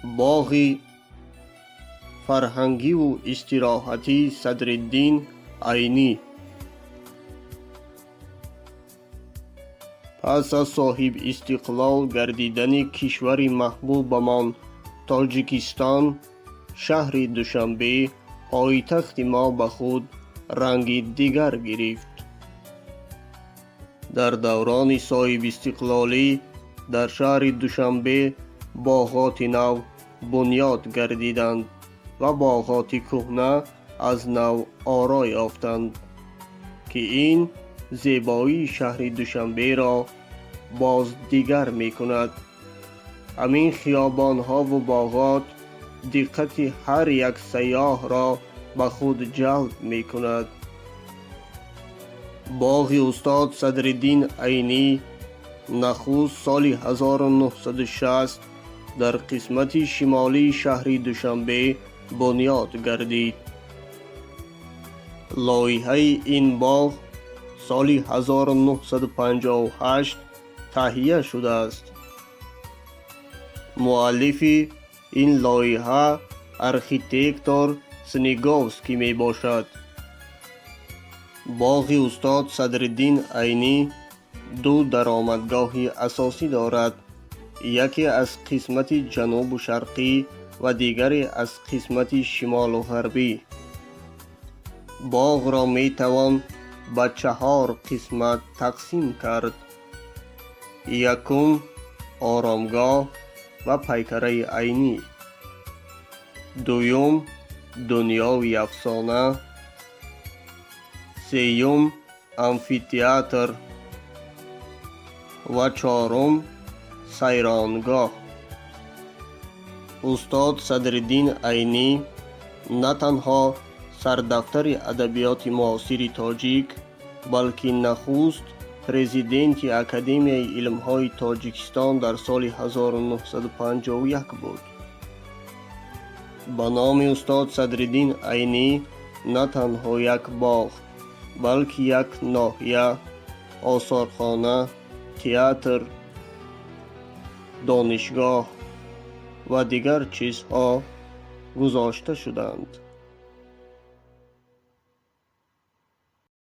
باغی فرهنگی و استراحتی صدرالدین عینی. پس از صاحب استقلال گردیدن کشور محبوبمان تاجیکستان، شهر دوشنبه پایتخت ما به خود رنگ دیگر گرفت. در دوران صاحب استقلالی در شهر دوشنبه باغات نو بنیاد گردیدند و باغات کهنه از نو آرای یافتند که این زیبایی شهر دوشنبه را باز دیگر می کند. همین خیابان ها و باغات دقت هر یک سیاح را به خود جلب می کند. باغ استاد صدرالدین عینی نخست سال 1960 در قسمت شمالی شهر دوشنبه بنیاد گردید. لایحه این باغ سال 1958 تهیه شده است. مؤلف این لایحه ارکیتکتور سنیگوفسکی می باشد. باغ استاد صدرالدین عینی دو درآمدگاه اساسی دارد، یکی از قسمت جنوب شرقی و دیگری از قسمت شمال و غربی. باغ را می توان به 4 قسمت تقسیم کرد. یکم آرامگاه و پیکره عینی، دوم دنیای افسانه، سیوم امفی‌تئاتر و چهارم سیرانگاه. استاد صدرالدین عینی نه تنها سردفتر ادبیات معاصر تاجیک بلکه نخست پرزیدنت اکادمی علم‌های تاجیکستان در سال 1951 بود. به نام استاد صدرالدین عینی نه تنها یک باغ بلکه یک ناحیه، آثارخانه، تئاتر، دانشگاه و دیگر چیزها گذاشته شدند.